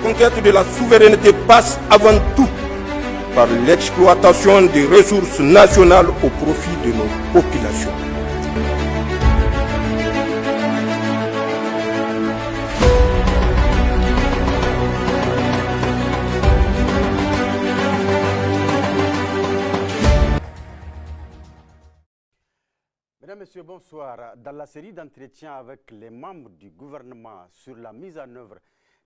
conquête de la souveraineté passe avant tout par l'exploitation des ressources nationales au profit de nos populations. Mesdames, Messieurs, bonsoir. Dans la série d'entretiens avec les membres du gouvernement sur la mise en œuvre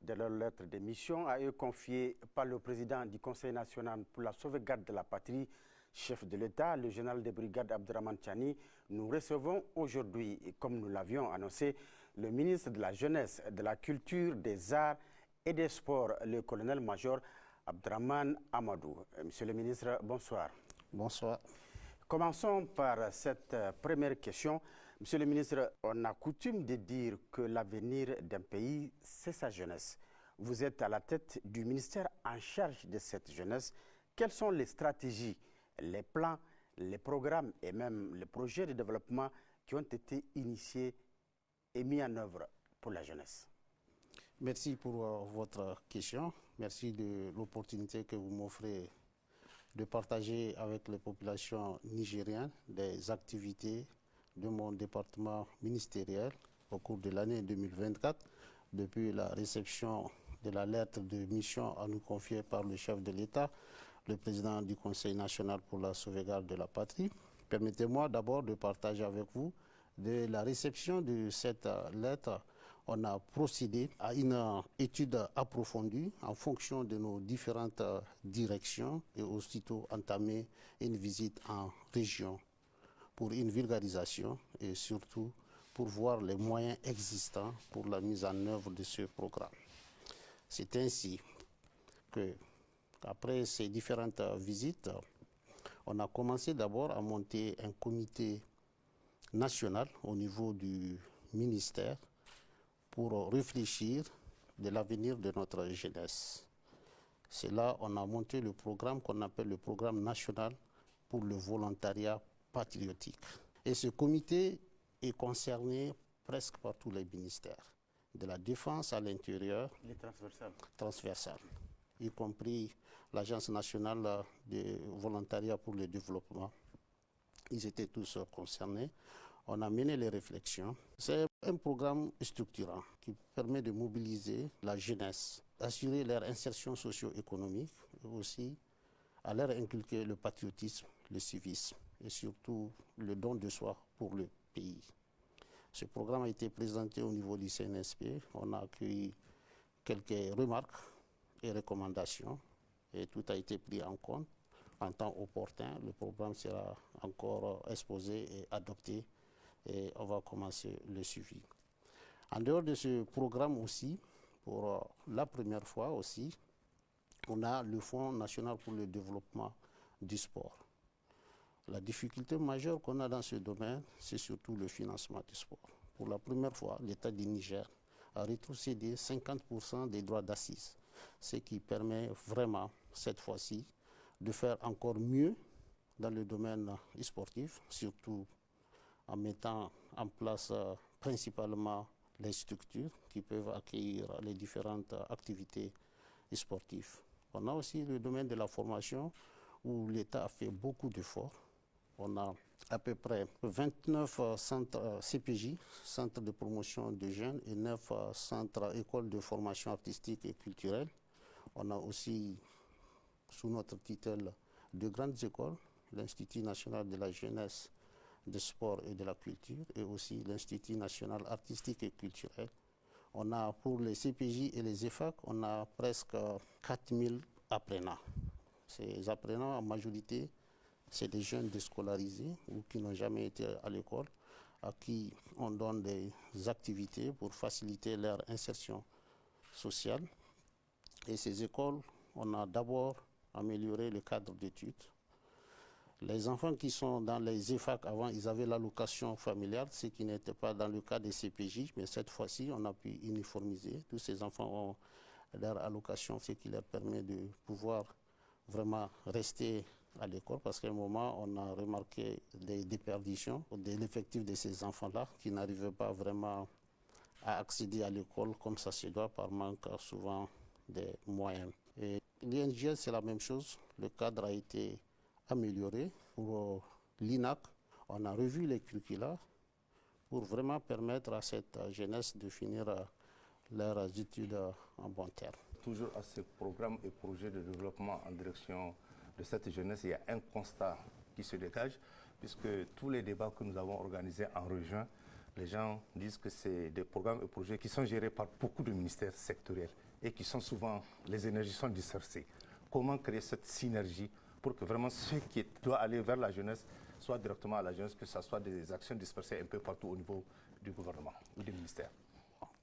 de leur lettre de mission à eux confiée par le président du Conseil national pour la sauvegarde de la patrie, chef de l'État, le général de brigade Abdraman Chani, nous recevons aujourd'hui, comme nous l'avions annoncé, le ministre de la Jeunesse, de la Culture, des Arts et des Sports, le colonel-major Abdraman Amadou. Monsieur le ministre, bonsoir. Bonsoir. Commençons par cette première question. Monsieur le ministre, on a coutume de dire que l'avenir d'un pays, c'est sa jeunesse. Vous êtes à la tête du ministère en charge de cette jeunesse. Quelles sont les stratégies, les plans, les programmes et même les projets de développement qui ont été initiés et mis en œuvre pour la jeunesse? Merci pour votre question. Merci de l'opportunité que vous m'offrez de partager avec les populations nigériennes des activités de mon département ministériel au cours de l'année 2024, depuis la réception de la lettre de mission à nous confier par le chef de l'État, le président du Conseil national pour la sauvegarde de la patrie. Permettez-moi d'abord de partager avec vous de la réception de cette lettre. On a procédé à une étude approfondie en fonction de nos différentes directions et aussitôt entamé une visite en région pour une vulgarisation et surtout pour voir les moyens existants pour la mise en œuvre de ce programme. C'est ainsi que, après ces différentes visites, on a commencé d'abord à monter un comité national au niveau du ministère pour réfléchir de l'avenir de notre jeunesse. C'est là qu'on a monté le programme qu'on appelle le programme national pour le volontariat patriotique. Et ce comité est concerné presque par tous les ministères, de la défense à l'intérieur, transversal, y compris l'Agence nationale de volontariat pour le développement. Ils étaient tous concernés. On a mené les réflexions. C'est un programme structurant qui permet de mobiliser la jeunesse, assurer leur insertion socio-économique et aussi à leur inculquer le patriotisme, le civisme et surtout le don de soi pour le pays. Ce programme a été présenté au niveau du CNSP. On a accueilli quelques remarques et recommandations et tout a été pris en compte. En temps opportun, le programme sera encore exposé et adopté et on va commencer le suivi. En dehors de ce programme aussi, pour la première fois aussi, on a le Fonds national pour le développement du sport. La difficulté majeure qu'on a dans ce domaine, c'est surtout le financement du sport. Pour la première fois, l'État du Niger a rétrocédé 50% des droits d'assises, ce qui permet vraiment, cette fois-ci, de faire encore mieux dans le domaine sportif, surtout en mettant en place principalement les structures qui peuvent accueillir les différentes activités sportives. On a aussi le domaine de la formation où l'État a fait beaucoup d'efforts. On a à peu près 29 centres CPJ, centres de promotion de jeunes, et 9 centres écoles de formation artistique et culturelle. On a aussi, sous notre tutelle, de grandes écoles, l'Institut national de la jeunesse, des sports et de la culture, et aussi l'Institut national artistique et culturel. On a pour les CPJ et les EFAC, on a presque 4000 apprenants. Ces apprenants, en majorité, c'est des jeunes déscolarisés ou qui n'ont jamais été à l'école, à qui on donne des activités pour faciliter leur insertion sociale. Et ces écoles, on a d'abord amélioré le cadre d'études. Les enfants qui sont dans les EFAC, avant, ils avaient l'allocation familiale, ce qui n'était pas dans le cas des CPJ, mais cette fois-ci, on a pu uniformiser. Tous ces enfants ont leur allocation, ce qui leur permet de pouvoir vraiment rester à l'école, parce qu'à un moment, on a remarqué des déperditions de l'effectif de ces enfants-là qui n'arrivaient pas vraiment à accéder à l'école comme ça se doit par manque souvent des moyens. Et l'INGL, c'est la même chose. Le cadre a été amélioré. Pour l'INAC, on a revu les curricula pour vraiment permettre à cette jeunesse de finir leurs études en bon terme. Toujours à ce programme et projet de développement en direction de cette jeunesse, il y a un constat qui se dégage, puisque tous les débats que nous avons organisés en région, les gens disent que c'est des programmes et projets qui sont gérés par beaucoup de ministères sectoriels et qui sont souvent, les énergies sont dispersées. Comment créer cette synergie pour que vraiment ce qui doit aller vers la jeunesse soit directement à la jeunesse, que ce soit des actions dispersées un peu partout au niveau du gouvernement ou des ministères?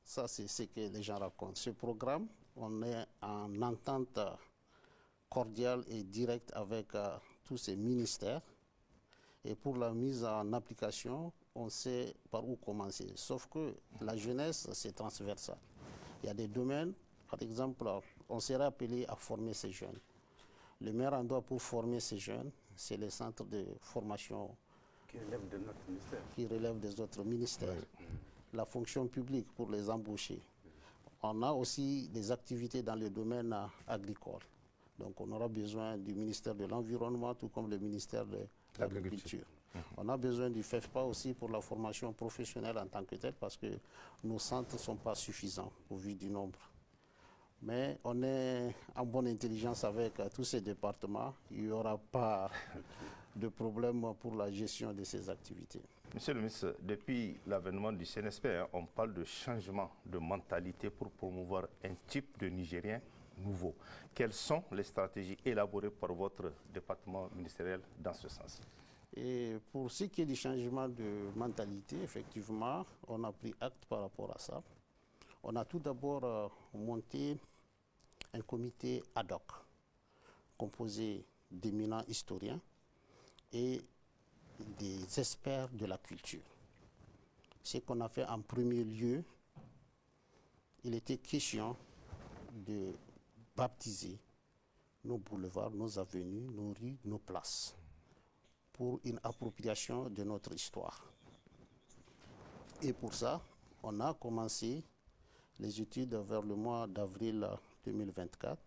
Ça, c'est ce que les gens racontent. Ce programme, on est en entente cordiale et directe avec tous ces ministères. Et pour la mise en application, on sait par où commencer. Sauf que la jeunesse, c'est transversal. Il y a des domaines, par exemple, on serait appelé à former ces jeunes. Le meilleur endroit pour former ces jeunes, c'est les centres de formation qui relèvent de notre ministère. Qui relèvent des autres ministères. Oui. La fonction publique pour les embaucher. On a aussi des activités dans le domaine agricole. Donc on aura besoin du ministère de l'Environnement, tout comme le ministère de l'Agriculture. On a besoin du FEFPA aussi pour la formation professionnelle en tant que telle, parce que nos centres ne sont pas suffisants au vu du nombre. Mais on est en bonne intelligence avec tous ces départements. Il n'y aura pas de problème pour la gestion de ces activités. Monsieur le ministre, depuis l'avènement du CNSP, on parle de changement de mentalité pour promouvoir un type de Nigérien nouveau. Quelles sont les stratégies élaborées par votre département ministériel dans ce sens? Et pour ce qui est du changement de mentalité, effectivement, on a pris acte par rapport à ça. On a tout d'abord monté un comité ad hoc composé d'éminents historiens et des experts de la culture. Ce qu'on a fait en premier lieu, il était question de baptiser nos boulevards, nos avenues, nos rues, nos places pour une appropriation de notre histoire. Et pour ça, on a commencé les études vers le mois d'avril 2024.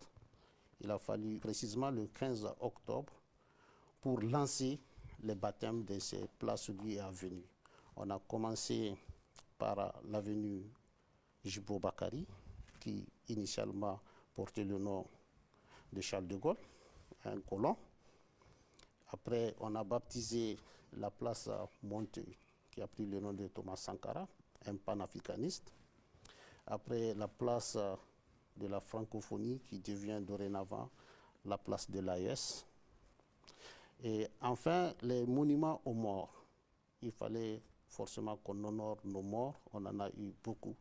Il a fallu précisément le 15 octobre pour lancer les baptêmes de ces places, rues et avenues. On a commencé par l'avenue Jibo Bakari, qui initialement portait le nom de Charles de Gaulle, un colon. Après, on a baptisé la place Monteuil, qui a pris le nom de Thomas Sankara, un panafricaniste. Après, la place de la francophonie, qui devient dorénavant la place de l'AES. Et enfin, les monuments aux morts. Il fallait forcément qu'on honore nos morts. On en a eu beaucoup,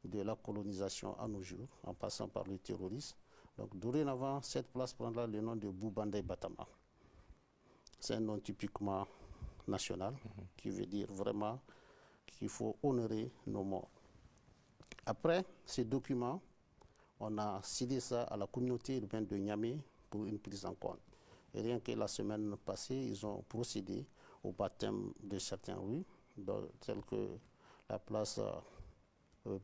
de la colonisation à nos jours, en passant par le terrorisme. Donc, dorénavant, cette place prendra le nom de Boubandé Batama. C'est un nom typiquement national, qui veut dire vraiment qu'il faut honorer nos morts. Après ces documents, on a cédé ça à la communauté urbaine de Niamey pour une prise en compte. Et rien que la semaine passée, ils ont procédé au baptême de certaines rues, telles que la place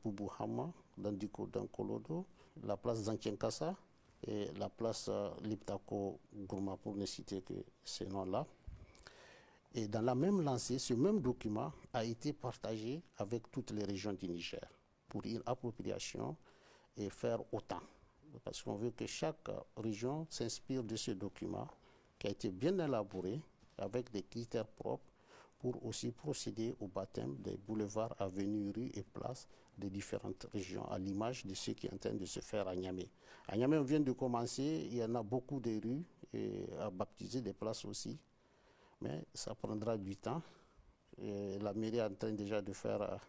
Boubou Hama, Dandiko Dankolodo, la place Zankienkassa et la place Liptako Gourma, pour ne citer que ces noms-là. Et dans la même lancée, ce même document a été partagé avec toutes les régions du Niger pour une appropriation et faire autant. Parce qu'on veut que chaque région s'inspire de ce document qui a été bien élaboré avec des critères propres pour aussi procéder au baptême des boulevards, avenues, rues et places des différentes régions, à l'image de ce qui est en train de se faire à Niamey. À Niamey, on vient de commencer, il y en a beaucoup de rues et à baptiser des places aussi, mais ça prendra du temps. Et la mairie est en train déjà de faire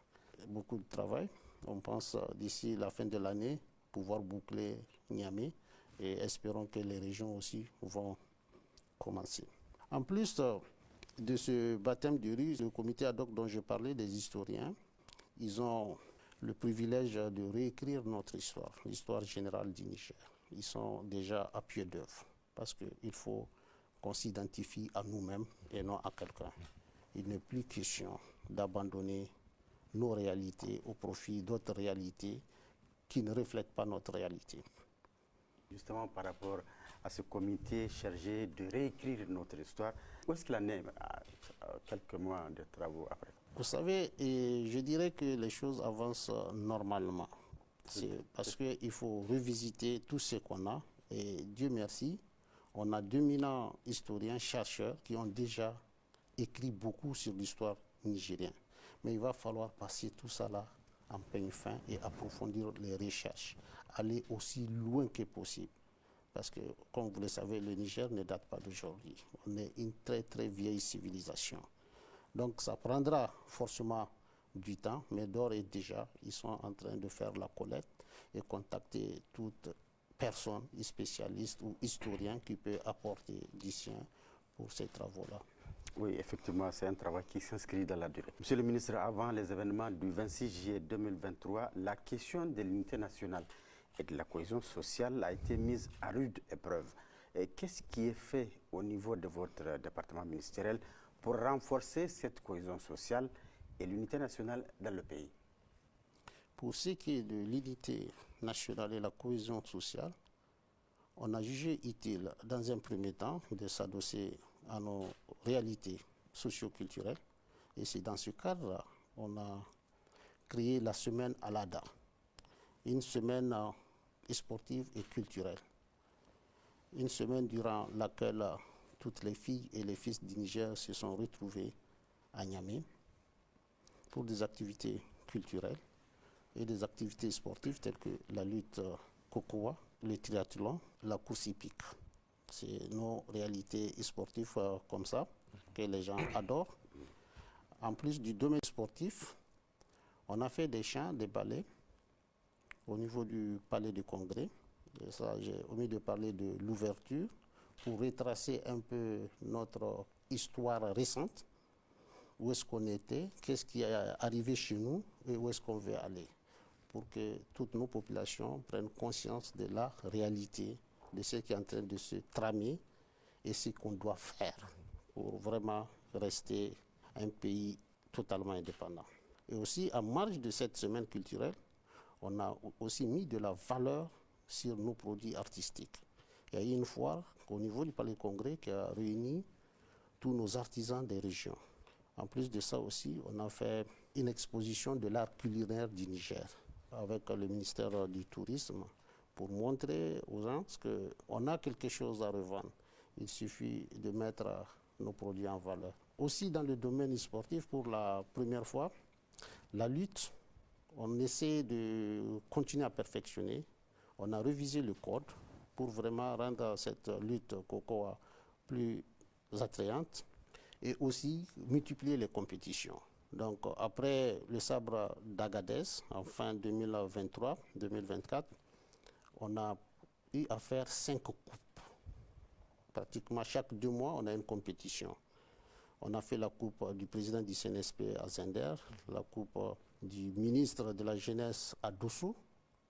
beaucoup de travail. On pense d'ici la fin de l'année pouvoir boucler Niamey et espérons que les régions aussi vont commencer. En plus de ce baptême de rue, le comité ad hoc dont je parlais, des historiens, ils ont le privilège de réécrire notre histoire, l'histoire générale du Niger. Ils sont déjà à pied d'œuvre parce qu'il faut qu'on s'identifie à nous-mêmes et non à quelqu'un. Il n'est plus question d'abandonner nos réalités au profit d'autres réalités qui ne reflètent pas notre réalité. Justement, par rapport à ce comité chargé de réécrire notre histoire, où est-ce qu'il en est à quelques mois de travaux après? Vous savez, je dirais que les choses avancent normalement. C'est parce qu'il faut revisiter tout ce qu'on a. Et Dieu merci, on a d'éminents historiens, chercheurs qui ont déjà écrit beaucoup sur l'histoire nigérienne. Mais il va falloir passer tout ça là en peigne fin et approfondir les recherches. Aller aussi loin que possible. Parce que, comme vous le savez, le Niger ne date pas d'aujourd'hui. On est une très très vieille civilisation. Donc ça prendra forcément du temps, mais d'ores et déjà, ils sont en train de faire la collecte et contacter toute personne, spécialiste ou historien qui peut apporter du sien pour ces travaux-là. Oui, effectivement, c'est un travail qui s'inscrit dans la durée. Monsieur le ministre, avant les événements du 26 juillet 2023, la question de l'unité nationale et de la cohésion sociale a été mise à rude épreuve. Qu'est-ce qui est fait au niveau de votre département ministériel pour renforcer cette cohésion sociale et l'unité nationale dans le pays? Pour ce qui est de l'unité nationale et la cohésion sociale, on a jugé utile, dans un premier temps, de s'adosser à nos réalités socio-culturelles. Et c'est dans ce cadre qu'on a créé la semaine Alada, une semaine sportive et culturelle. Une semaine durant laquelle toutes les filles et les fils du Niger se sont retrouvés à Niamey pour des activités culturelles et des activités sportives telles que la lutte cocoa, le triathlon, la course hippique. C'est nos réalités sportives comme ça que les gens adorent. En plus du domaine sportif, on a fait des chants, des ballets au niveau du palais du Congrès. Et ça, j'ai omis de parler de l'ouverture pour retracer un peu notre histoire récente. Où est-ce qu'on était, qu'est-ce qui est arrivé chez nous et où est-ce qu'on veut aller. Pour que toutes nos populations prennent conscience de la réalité, de ce qui est en train de se tramer et ce qu'on doit faire pour vraiment rester un pays totalement indépendant. Et aussi, en marge de cette semaine culturelle, on a aussi mis de la valeur sur nos produits artistiques. Il y a eu une foire au niveau du Palais Congrès qui a réuni tous nos artisans des régions. En plus de ça aussi, on a fait une exposition de l'art culinaire du Niger avec le ministère du Tourisme pour montrer aux gens qu'on a quelque chose à revendre. Il suffit de mettre nos produits en valeur. Aussi dans le domaine sportif, pour la première fois, la lutte, on essaie de continuer à perfectionner. On a révisé le code pour vraiment rendre cette lutte cocoa plus attrayante et aussi multiplier les compétitions. Donc après le sabre d'Agadez, en fin 2023-2024, on a eu à faire 5 coupes. Pratiquement chaque 2 mois, on a une compétition. On a fait la coupe du président du CNSP à Zender, la coupe du ministre de la Jeunesse à Dossou,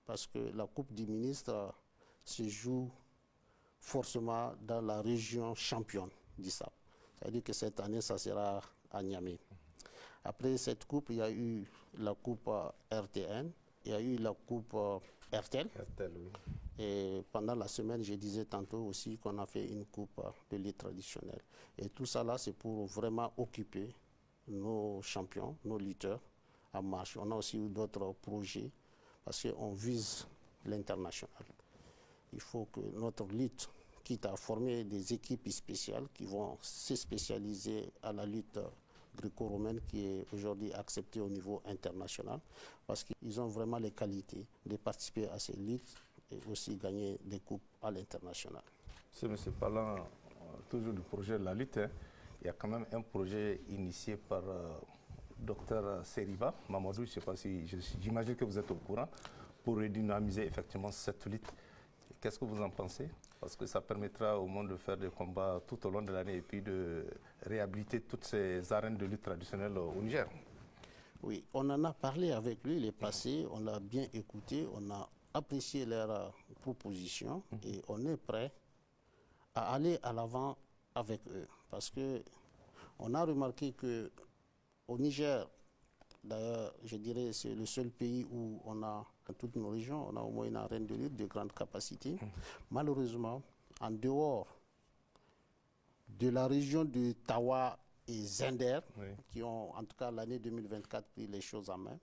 parce que la coupe du ministre se joue forcément dans la région championne d'Issap. C'est-à-dire que cette année, ça sera à Niamey. Après cette coupe, il y a eu la coupe RTN, il y a eu la coupe RTL. Oui. Et pendant la semaine, je disais tantôt aussi qu'on a fait une coupe de lutte traditionnelle. Et tout ça là, c'est pour vraiment occuper nos champions, nos lutteurs en marche. On a aussi eu d'autres projets parce qu'on vise l'international. Il faut que notre lutte, quitte à former des équipes spéciales qui vont se spécialiser à la lutte gréco-romaine qui est aujourd'hui acceptée au niveau international parce qu'ils ont vraiment les qualités de participer à ces luttes et aussi gagner des coupes à l'international. Monsieur parlant toujours du projet de la lutte, il y a quand même un projet initié par Dr Seriba Mamadou, je ne sais pas si, j'imagine que vous êtes au courant, pour redynamiser effectivement cette lutte. Qu'est-ce que vous en pensez? Parce que ça permettra au monde de faire des combats tout au long de l'année et puis de réhabiliter toutes ces arènes de lutte traditionnelles au Niger. Oui, on en a parlé avec lui, il est passé, on l'a bien écouté, on a apprécié leurs propositions et on est prêt à aller à l'avant avec eux. Parce que on a remarqué qu'au Niger, d'ailleurs, je dirais c'est le seul pays où on a Dans toutes nos régions, on a au moins une arène de lutte de grande capacité. Malheureusement, en dehors de la région de Tawa et Zender, qui ont en tout cas l'année 2024 pris les choses en main,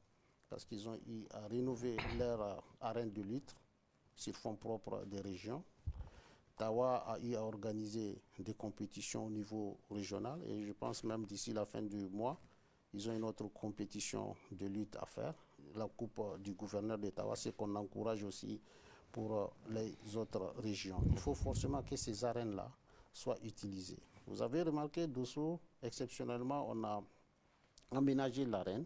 parce qu'ils ont eu à rénover leur arène de lutte sur fonds propres des régions. Tawa a eu à organiser des compétitions au niveau régional et je pense même d'ici la fin du mois, ils ont une autre compétition de lutte à faire. La coupe du gouverneur d'Ottawa, c'est qu'on encourage aussi pour les autres régions. Il faut forcément que ces arènes-là soient utilisées. Vous avez remarqué, Dosso, exceptionnellement, on a aménagé l'arène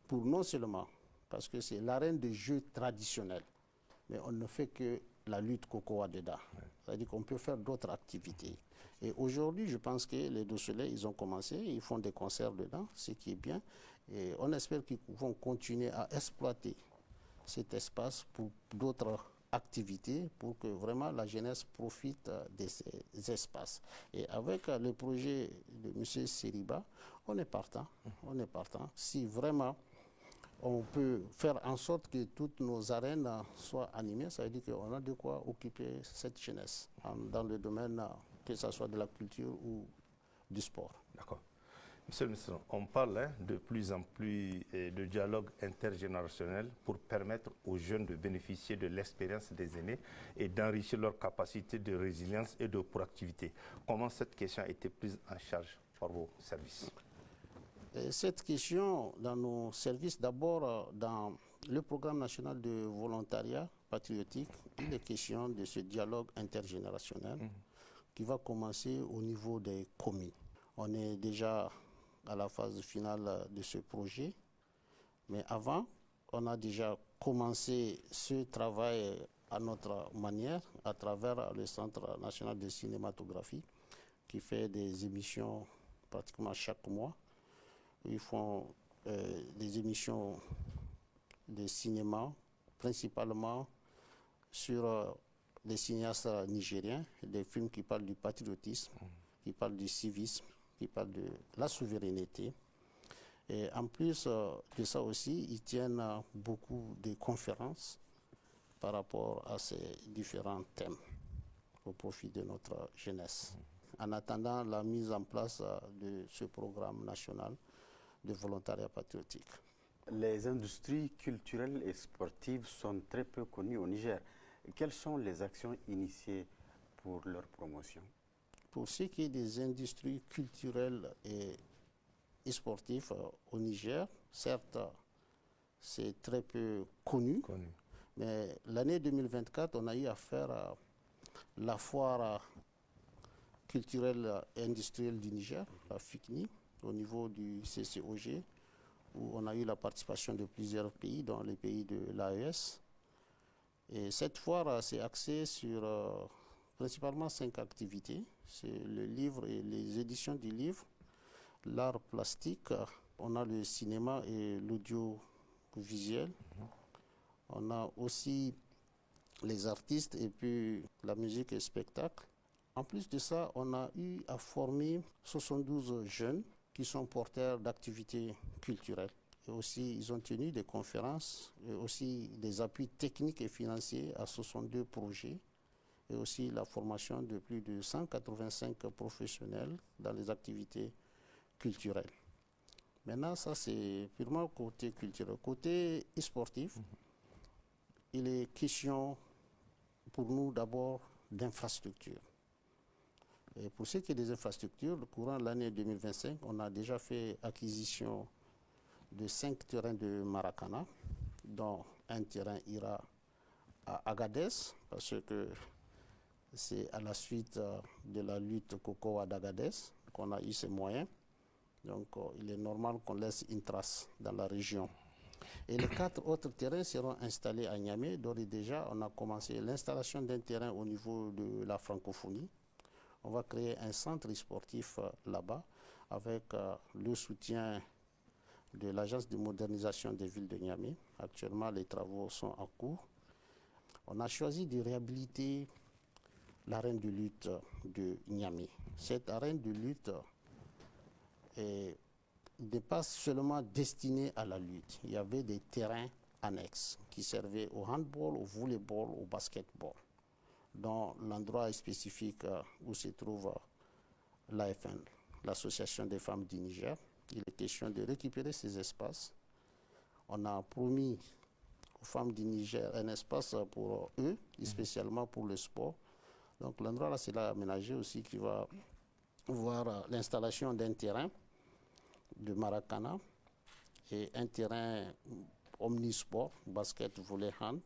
pour non seulement, parce que c'est l'arène de jeu traditionnel, mais on ne fait que la lutte Cocoa dedans. C'est-à-dire qu'on peut faire d'autres activités. Et aujourd'hui, je pense que les Dossolais, ils ont commencé, ils font des concerts dedans, ce qui est bien. Et on espère qu'ils vont continuer à exploiter cet espace pour d'autres activités, pour que vraiment la jeunesse profite de ces espaces. Et avec le projet de M. Seriba, on est partant. On est partant. Si vraiment on peut faire en sorte que toutes nos arènes soient animées, ça veut dire qu'on a de quoi occuper cette jeunesse dans le domaine, que ce soit de la culture ou du sport. D'accord. Monsieur le ministre, on parle de plus en plus de dialogue intergénérationnel pour permettre aux jeunes de bénéficier de l'expérience des aînés et d'enrichir leurs capacités de résilience et de proactivité. Comment cette question a été prise en charge par vos services? Cette question, dans nos services, d'abord dans le programme national de volontariat patriotique, il est question de ce dialogue intergénérationnel qui va commencer au niveau des communes. On est déjà à la phase finale de ce projet, mais avant, on a déjà commencé ce travail à notre manière à travers le Centre national de cinématographie qui fait des émissions pratiquement chaque mois. Ils font des émissions de cinéma, principalement sur les cinéastes nigériens, des films qui parlent du patriotisme, qui parlent du civisme, qui parlent de la souveraineté. Et en plus de ça aussi, ils tiennent beaucoup de conférences par rapport à ces différents thèmes au profit de notre jeunesse. En attendant la mise en place de ce programme national de volontariat patriotique. Les industries culturelles et sportives sont très peu connues au Niger. Quelles sont les actions initiées pour leur promotion? Pour ce qui est des industries culturelles et sportives au Niger, certes, c'est très peu connu. Mais l'année 2024, on a eu à faire la foire culturelle et industrielle du Niger, la FICNI, au niveau du CCOG, où on a eu la participation de plusieurs pays, dont les pays de l'AES. Et cette foire s'est axée sur principalement 5 activités. C'est le livre et les éditions du livre, l'art plastique, on a le cinéma et l'audiovisuel, on a aussi les artistes et puis la musique et spectacle. En plus de ça, on a eu à former 72 jeunes qui sont porteurs d'activités culturelles. Et aussi, ils ont tenu des conférences et aussi des appuis techniques et financiers à 62 projets et aussi la formation de plus de 185 professionnels dans les activités culturelles. Maintenant, ça c'est purement côté culturel. Côté sportif, il est question pour nous d'abord d'infrastructures. Et pour ce qui est des infrastructures, le courant de l'année 2025, on a déjà fait acquisition de 5 terrains de Maracana, dont un terrain ira à Agadez, parce que c'est à la suite de la lutte Cocoa d'Agadez qu'on a eu ces moyens. Donc il est normal qu'on laisse une trace dans la région. Et les 4 autres terrains seront installés à Niamey. D'ores et déjà, on a commencé l'installation d'un terrain au niveau de la francophonie. On va créer un centre sportif là-bas avec le soutien de l'Agence de modernisation des villes de Niamey. Actuellement, les travaux sont en cours. On a choisi de réhabiliter l'arène de lutte de Niamey. Cette arène de lutte n'est pas seulement destinée à la lutte. Il y avait des terrains annexes qui servaient au handball, au volleyball, au basketball, dont l'endroit spécifique où se trouve l'AFN, l'Association des femmes du Niger. Il est question de récupérer ces espaces. On a promis aux femmes du Niger un espace pour eux, spécialement pour le sport. Donc l'endroit là, c'est là aménagé aussi qui va voir l'installation d'un terrain de Maracana et un terrain omnisport, basket, volley, hand,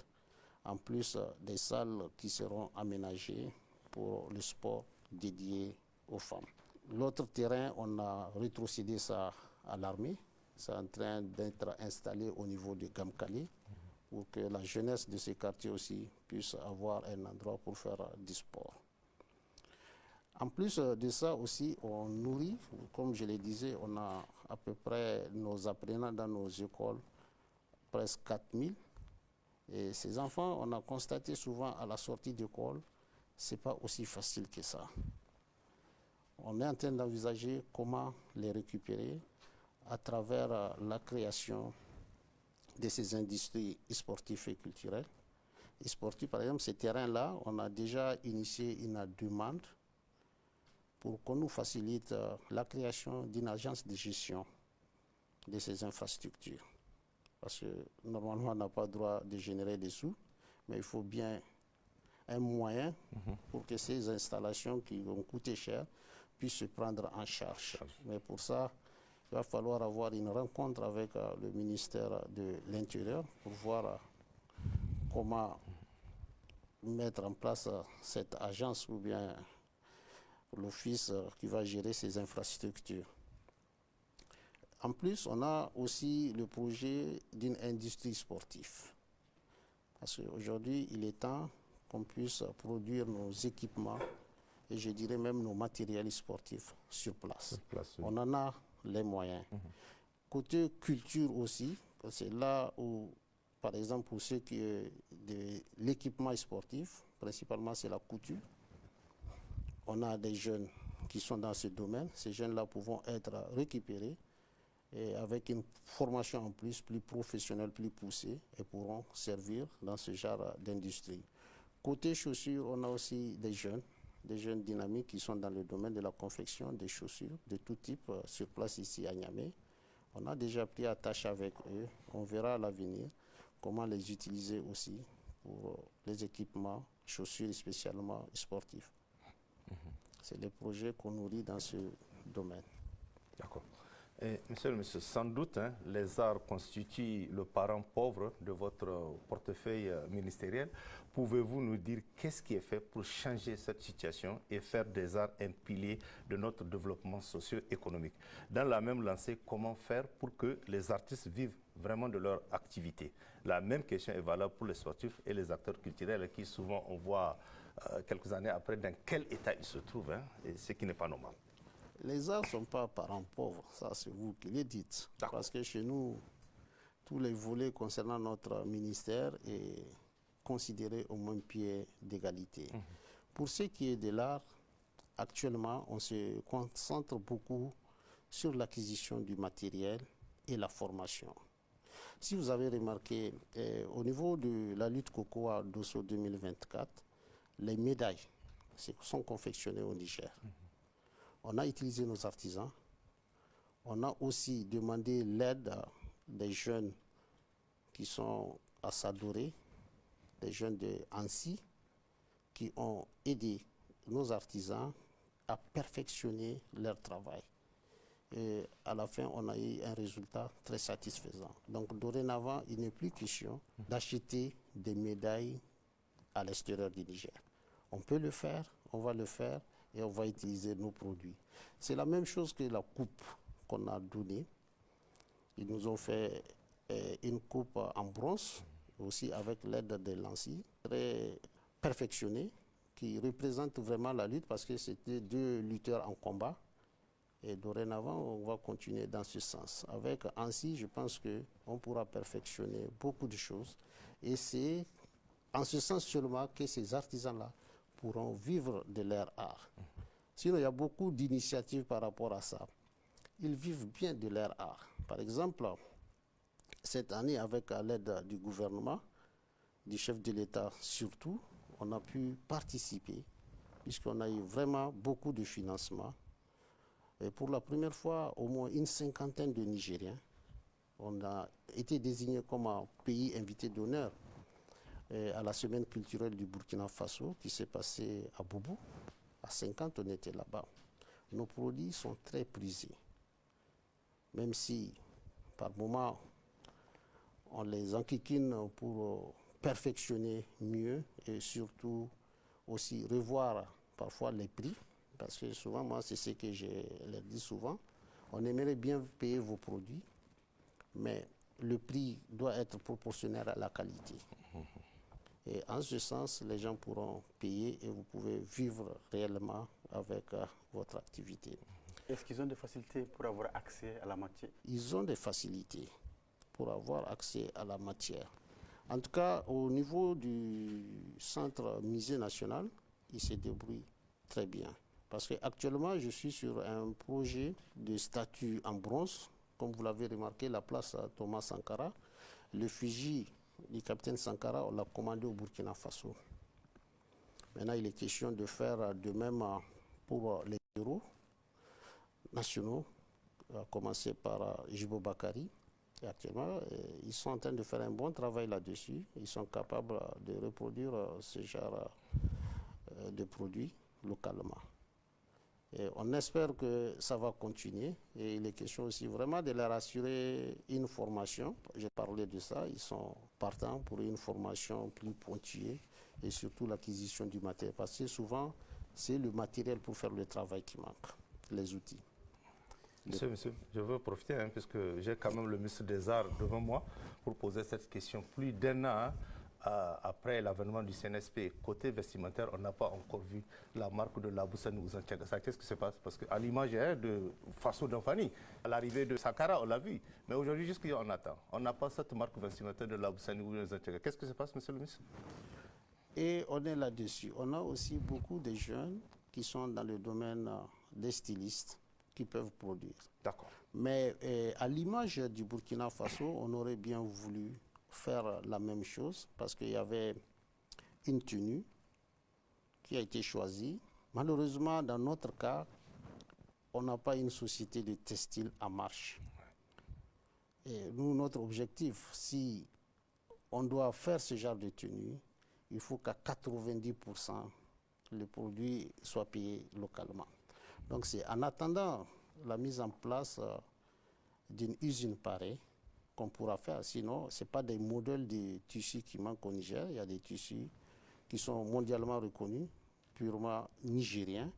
en plus des salles qui seront aménagées pour le sport dédié aux femmes. L'autre terrain, on a rétrocédé ça à l'armée. C'est en train d'être installé au niveau de Gamkali pour que la jeunesse de ces quartiers aussi puisse avoir un endroit pour faire du sport. En plus de ça aussi, on nourrit, comme je le disais, on a à peu près nos apprenants dans nos écoles, presque 4000. Et ces enfants, on a constaté souvent à la sortie d'école, ce n'est pas aussi facile que ça. On est en train d'envisager comment les récupérer à travers la création de ces industries sportives et culturelles. Et sportives, par exemple, ces terrains-là, on a déjà initié une demande pour qu'on nous facilite la création d'une agence de gestion de ces infrastructures. Parce que normalement, on n'a pas le droit de générer des sous, mais il faut bien un moyen pour que ces installations qui vont coûter cher puissent se prendre en charge. Mais pour ça, il va falloir avoir une rencontre avec le ministère de l'Intérieur pour voir comment mettre en place cette agence ou bien l'office qui va gérer ces infrastructures. En plus, on a aussi le projet d'une industrie sportive. Parce qu'aujourd'hui, il est temps qu'on puisse produire nos équipements et je dirais même nos matériels sportifs sur place. Oui. On en a les moyens. Côté culture aussi, c'est là où, par exemple, pour ceux qui ont de l'équipement sportif, principalement c'est la couture. On a des jeunes qui sont dans ce domaine. Ces jeunes-là pourront être récupérés et avec une formation en plus professionnelle, plus poussée, et pourront servir dans ce genre d'industrie. Côté chaussures, on a aussi des jeunes dynamiques qui sont dans le domaine de la confection des chaussures de tout type sur place ici à Niamey. On a déjà pris attache avec eux. On verra à l'avenir comment les utiliser aussi pour les équipements, chaussures spécialement sportifs. C'est les projets qu'on nourrit dans ce domaine. D'accord. Monsieur le ministre, sans doute, les arts constituent le parent pauvre de votre portefeuille ministériel. Pouvez-vous nous dire qu'est-ce qui est fait pour changer cette situation et faire des arts un pilier de notre développement socio-économique? Dans la même lancée, comment faire pour que les artistes vivent vraiment de leur activité? La même question est valable pour les sportifs et les acteurs culturels qui souvent on voit quelques années après dans quel état ils se trouvent, et ce qui n'est pas normal. Les arts ne sont pas parents pauvres, ça c'est vous qui le dites. Parce que chez nous, tous les volets concernant notre ministère est considéré au même pied d'égalité. Pour ce qui est de l'art, actuellement, on se concentre beaucoup sur l'acquisition du matériel et la formation. Si vous avez remarqué, au niveau de la lutte coco à Dosso 2024, les médailles sont confectionnées au Niger. On a utilisé nos artisans. On a aussi demandé l'aide des jeunes qui sont à Sadoré, des jeunes de Annecy, qui ont aidé nos artisans à perfectionner leur travail. Et à la fin, on a eu un résultat très satisfaisant. Donc dorénavant, il n'est plus question d'acheter des médailles à l'extérieur du Niger. On peut le faire, on va le faire, et on va utiliser nos produits. C'est la même chose que la coupe qu'on a donnée. Ils nous ont fait une coupe en bronze, aussi avec l'aide de Lancy, très perfectionnée, qui représente vraiment la lutte parce que c'était 2 lutteurs en combat. Et dorénavant, on va continuer dans ce sens. Avec Annecy, je pense qu'on pourra perfectionner beaucoup de choses. Et c'est en ce sens seulement que ces artisans-là pourront vivre de leur art. Sinon, il y a beaucoup d'initiatives par rapport à ça. Ils vivent bien de leur art. Par exemple, cette année, avec l'aide du gouvernement, du chef de l'État surtout, on a pu participer, puisqu'on a eu vraiment beaucoup de financement. Et pour la première fois, au moins une cinquantaine de Nigériens, on a été désigné comme un pays invité d'honneur à la semaine culturelle du Burkina Faso, qui s'est passée à Boubou. À 50, on était là-bas. Nos produits sont très prisés, même si par moments on les enquiquine pour perfectionner mieux et surtout aussi revoir parfois les prix, parce que souvent, moi, c'est ce que je leur dis souvent, on aimerait bien payer vos produits, mais le prix doit être proportionnel à la qualité. Et en ce sens, les gens pourront payer et vous pouvez vivre réellement avec votre activité. Est-ce qu'ils ont des facilités pour avoir accès à la matière? Ils ont des facilités pour avoir accès à la matière. En tout cas, au niveau du centre musée national, ils se débrouillent très bien. Parce qu'actuellement, je suis sur un projet de statue en bronze. Comme vous l'avez remarqué, la place Thomas Sankara. L'effigie du capitaine Sankara, on l'a commandé au Burkina Faso. Maintenant, il est question de faire de même pour les héros nationaux, à commencer par Jibo Bakari. Et actuellement, ils sont en train de faire un bon travail là-dessus. Ils sont capables de reproduire ce genre de produits localement. Et on espère que ça va continuer. Et il est question aussi vraiment de leur assurer une formation. J'ai parlé de ça. Ils sont partants pour une formation plus pointillée et surtout l'acquisition du matériel. Parce que souvent, c'est le matériel pour faire le travail qui manque, les outils. Monsieur, je veux profiter, puisque j'ai quand même le ministre des Arts devant moi, pour poser cette question. Plus d'un an après l'avènement du CNSP, côté vestimentaire, on n'a pas encore vu la marque de Laboussani ou Zantiagassa. Qu'est-ce qui se passe? Parce qu'à l'image de Faso d'Anfani, à l'arrivée de Sankara, on l'a vu. Mais aujourd'hui, jusqu'à on attend. On n'a pas cette marque vestimentaire de Laboussani ou Zantiagassa. Qu'est-ce qui se passe, monsieur le ministre? Et on est là-dessus. On a aussi beaucoup de jeunes qui sont dans le domaine des stylistes, qui peuvent produire. D'accord. Mais à l'image du Burkina Faso, on aurait bien voulu faire la même chose parce qu'il y avait une tenue qui a été choisie. Malheureusement, dans notre cas, on n'a pas une société de textile en marche. Et nous, notre objectif, si on doit faire ce genre de tenue, il faut qu'à 90%, le produit soit payé localement. Donc c'est en attendant la mise en place d'une usine pareille qu'on pourra faire. Sinon, ce n'est pas des modèles de tissus qui manquent au Niger. Il y a des tissus qui sont mondialement reconnus, purement nigériens.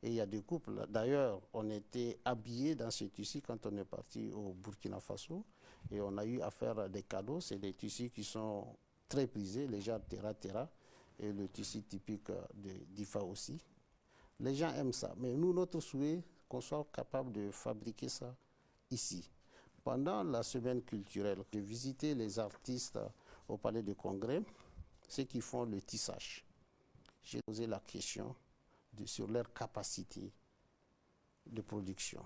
Et il y a des couples. D'ailleurs, on était habillés dans ces tissus quand on est parti au Burkina Faso. Et on a eu à faire des cadeaux. C'est des tissus qui sont très prisés, les genres terra-terra. Et le tissu typique de d'IFA aussi. Les gens aiment ça, mais nous, notre souhait, qu'on soit capable de fabriquer ça ici. Pendant la semaine culturelle, j'ai visité les artistes au Palais de Congrès, ceux qui font le tissage. J'ai posé la question sur leur capacité de production.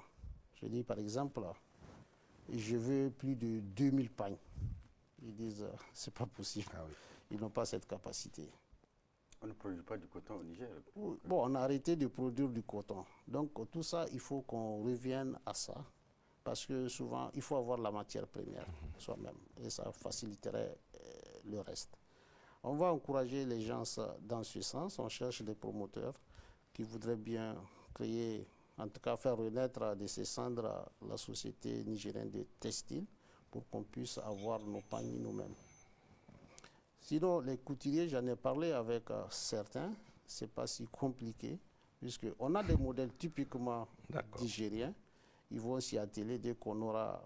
Je dis par exemple, je veux plus de 2000 pagnes. Ils disent, c'est pas possible. Ah oui. Ils n'ont pas cette capacité. On ne produit pas du coton au Niger. Bon, on a arrêté de produire du coton. Donc tout ça, il faut qu'on revienne à ça. Parce que souvent, il faut avoir la matière première soi-même. Et ça faciliterait le reste. On va encourager les gens dans ce sens. On cherche des promoteurs qui voudraient bien créer, en tout cas faire renaître de ces cendres la société nigérienne de textile pour qu'on puisse avoir nos paniers nous-mêmes. Sinon, les couturiers, j'en ai parlé avec certains, ce n'est pas si compliqué, puisqu'on a des modèles typiquement nigériens. Ils vont s'y atteler dès qu'on aura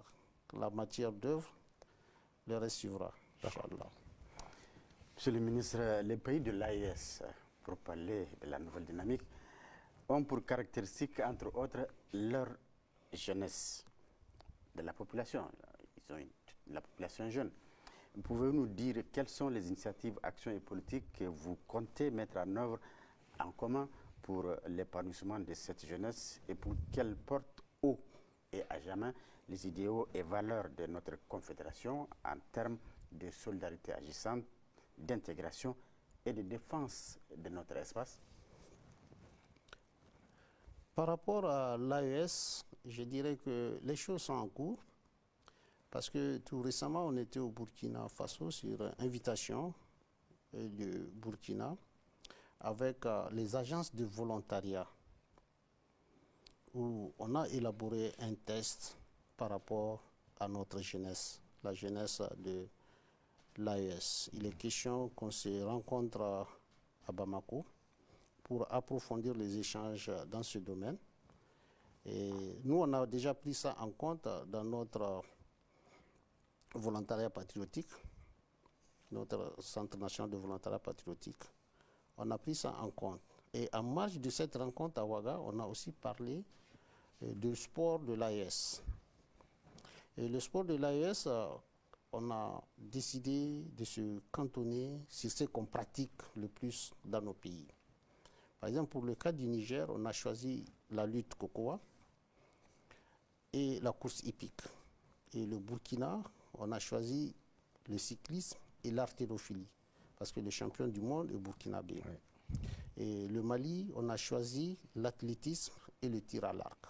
la matière d'œuvre, le reste suivra, Inch'Allah. Monsieur le ministre, les pays de l'AES, pour parler de la nouvelle dynamique, ont pour caractéristique, entre autres, leur jeunesse de la population. Ils ont la population jeune. Pouvez-vous nous dire quelles sont les initiatives, actions et politiques que vous comptez mettre en œuvre en commun pour l'épanouissement de cette jeunesse et pour qu'elle porte haut et à jamais les idéaux et valeurs de notre confédération en termes de solidarité agissante, d'intégration et de défense de notre espace? Par rapport à l'AES, je dirais que les choses sont en cours parce que tout récemment, on était au Burkina Faso sur invitation du Burkina avec les agences de volontariat où on a élaboré un test par rapport à notre jeunesse, la jeunesse de l'AES. Il est question qu'on se rencontre à Bamako pour approfondir les échanges dans ce domaine. Et nous, on a déjà pris ça en compte dans notre volontariat patriotique, notre Centre national de volontariat patriotique. On a pris ça en compte. Et en marge de cette rencontre à Ouaga, on a aussi parlé du sport de l'AES. Et le sport de l'AES, on a décidé de se cantonner sur ce qu'on pratique le plus dans nos pays. Par exemple, pour le cas du Niger, on a choisi la lutte cocoa et la course hippique. Et le Burkina, on a choisi le cyclisme et l'haltérophilie, parce que le champion du monde est burkinabé. Oui. Et le Mali, on a choisi l'athlétisme et le tir à l'arc.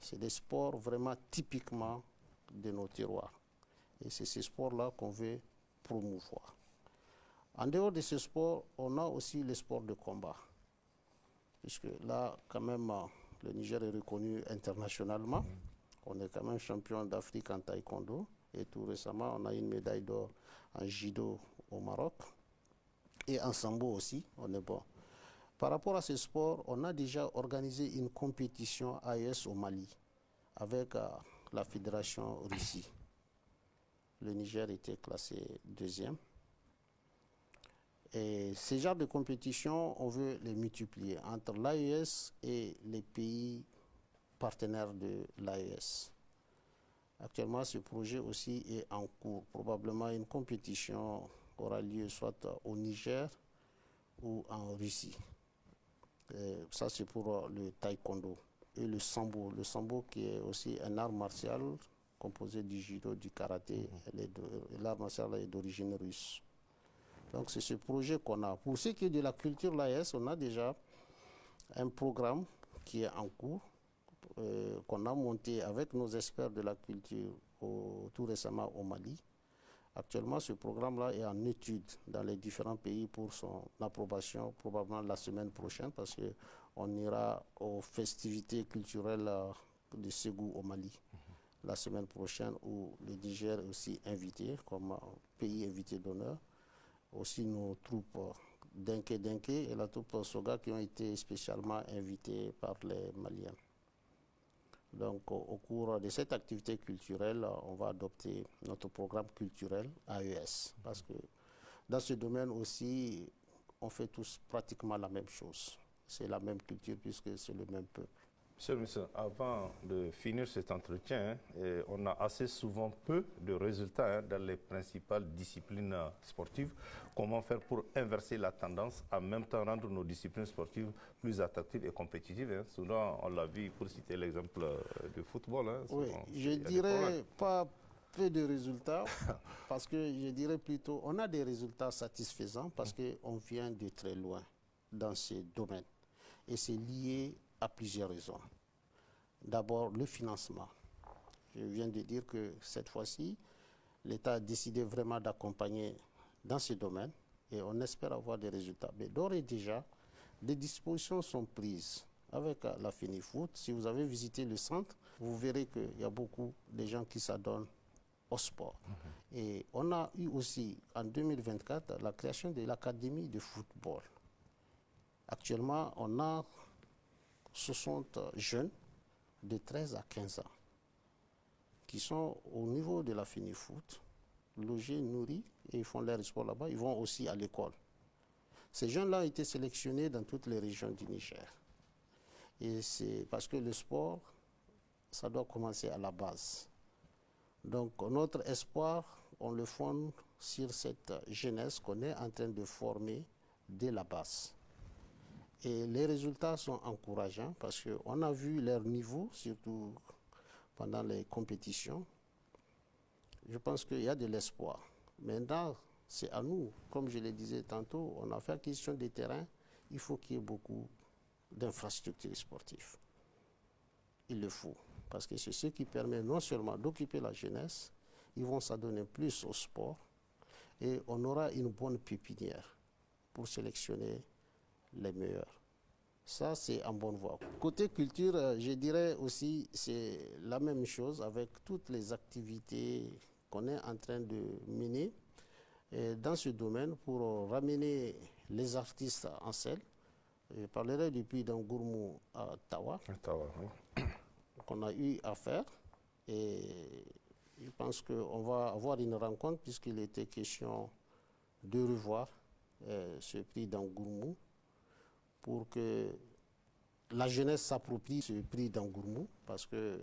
C'est des sports vraiment typiquement de nos terroirs. Et c'est ces sports-là qu'on veut promouvoir. En dehors de ce sport, on a aussi les sports de combat. Puisque là, quand même, le Niger est reconnu internationalement. On est quand même champion d'Afrique en taekwondo. Et tout récemment, on a une médaille d'or en judo au Maroc. Et en sambo aussi, on est bon. Par rapport à ce sport, on a déjà organisé une compétition AES au Mali avec la fédération Russie. Le Niger était classé 2e. Et ces genres de compétitions, on veut les multiplier entre l'AES et les pays partenaires de l'AES. Actuellement, ce projet aussi est en cours. Probablement une compétition aura lieu soit au Niger ou en Russie. Et ça, c'est pour le taekwondo. Et le sambo. Le sambo qui est aussi un art martial composé du judo, du karaté. L'art martial est d'origine russe. Donc c'est ce projet qu'on a. Pour ce qui est de la culture l'AES, on a déjà un programme qui est en cours, qu'on a monté avec nos experts de la culture tout récemment au Mali. Actuellement, ce programme-là est en étude dans les différents pays pour son approbation probablement la semaine prochaine parce qu'on ira aux festivités culturelles de Ségou au Mali la semaine prochaine où le Niger est aussi invité comme pays invité d'honneur. Aussi nos troupes Denke et la troupe Soga qui ont été spécialement invitées par les Maliens. Donc au cours de cette activité culturelle, on va adopter notre programme culturel AES parce que dans ce domaine aussi, on fait tous pratiquement la même chose. C'est la même culture puisque c'est le même peuple. Monsieur le ministre, avant de finir cet entretien, on a assez souvent peu de résultats dans les principales disciplines sportives. Comment faire pour inverser la tendance, en même temps rendre nos disciplines sportives plus attractives et compétitives? Souvent, on l'a vu, pour citer l'exemple du football. Oui, je dirais pas peu de résultats, parce que je dirais plutôt, on a des résultats satisfaisants parce qu'on vient de très loin dans ces domaines. Et c'est lié à plusieurs raisons. D'abord, le financement. Je viens de dire que cette fois-ci, l'État a décidé vraiment d'accompagner dans ce domaine et on espère avoir des résultats. Mais d'ores et déjà, des dispositions sont prises avec la FENIFOOT. Si vous avez visité le centre, vous verrez qu'il y a beaucoup de gens qui s'adonnent au sport. Et on a eu aussi, en 2024, la création de l'Académie de football. Actuellement, on a 60 jeunes de 13 à 15 ans qui sont au niveau de la FENIFOOT, logés, nourris, et ils font leur sport là-bas. Ils vont aussi à l'école. Ces jeunes-là ont été sélectionnés dans toutes les régions du Niger. Et c'est parce que le sport, ça doit commencer à la base. Donc notre espoir, on le fonde sur cette jeunesse qu'on est en train de former dès la base. Et les résultats sont encourageants parce qu'on a vu leur niveau, surtout pendant les compétitions, je pense qu'il y a de l'espoir. Maintenant, c'est à nous, comme je le disais tantôt, on a fait acquisition des terrains, il faut qu'il y ait beaucoup d'infrastructures sportives. Il le faut, parce que c'est ce qui permet non seulement d'occuper la jeunesse, ils vont s'adonner plus au sport et on aura une bonne pépinière pour sélectionner les meilleurs. Ça, c'est en bonne voie. Côté culture, je dirais aussi, c'est la même chose avec toutes les activités qu'on est en train de mener dans ce domaine pour ramener les artistes en scène. Je parlerai du Puy d'Angourmou à Tawa, Oui. qu'on a eu à faire. Et je pense qu'on va avoir une rencontre puisqu'il était question de revoir ce Puy d'Angourmou pour que la jeunesse s'approprie ce Puy d'Angourmou parce qu'il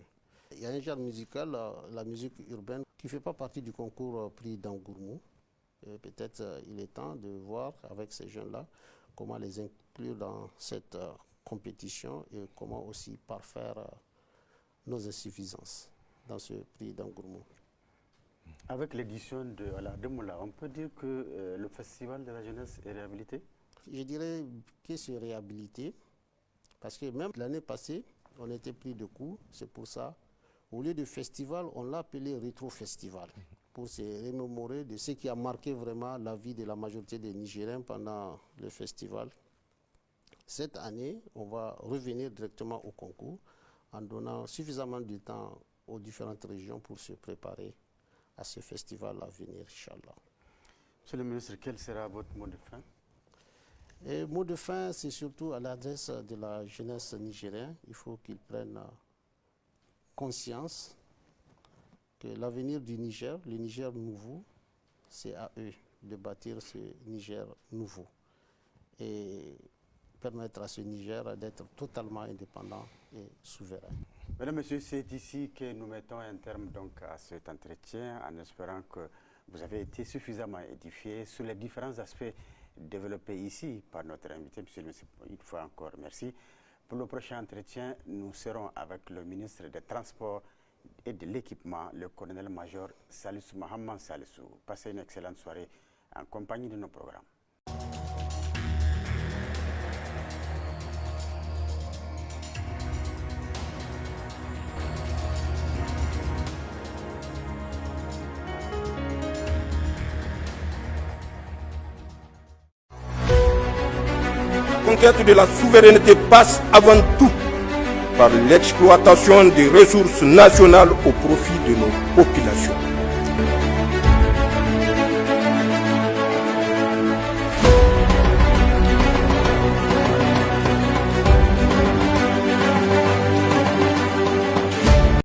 y a un genre musical, la musique urbaine, qui ne fait pas partie du concours Puy d'Angourmou. Peut-être il est temps de voir avec ces jeunes-là comment les inclure dans cette compétition et comment aussi parfaire nos insuffisances dans ce Puy d'Angourmou. Avec l'édition de la Demoula, on peut dire que le festival de la jeunesse est réhabilité? Je dirais que c'est réhabilité parce que même l'année passée, on était pris de coup. C'est pour ça, au lieu de festival, on l'a appelé rétro-festival pour se remémorer de ce qui a marqué vraiment la vie de la majorité des Nigériens pendant le festival. Cette année, on va revenir directement au concours en donnant suffisamment de temps aux différentes régions pour se préparer à ce festival à venir, Inch'Allah. Monsieur le ministre, quel sera votre mot de fin? Et mot de fin, c'est surtout à l'adresse de la jeunesse nigérienne. Il faut qu'ils prennent conscience que l'avenir du Niger, le Niger nouveau, c'est à eux de bâtir ce Niger nouveau et permettre à ce Niger d'être totalement indépendant et souverain. Mesdames, Messieurs, c'est ici que nous mettons un terme donc à cet entretien en espérant que vous avez été suffisamment édifiés sur les différents aspects développés ici par notre invité. Monsieur le ministre, une fois encore, merci. Pour le prochain entretien, nous serons avec le ministre des Transports et de l'Équipement, le colonel-major Salissou Mohamed Salissou. Passez une excellente soirée en compagnie de nos programmes. La conquête de la souveraineté passe avant tout par l'exploitation des ressources nationales au profit de nos populations.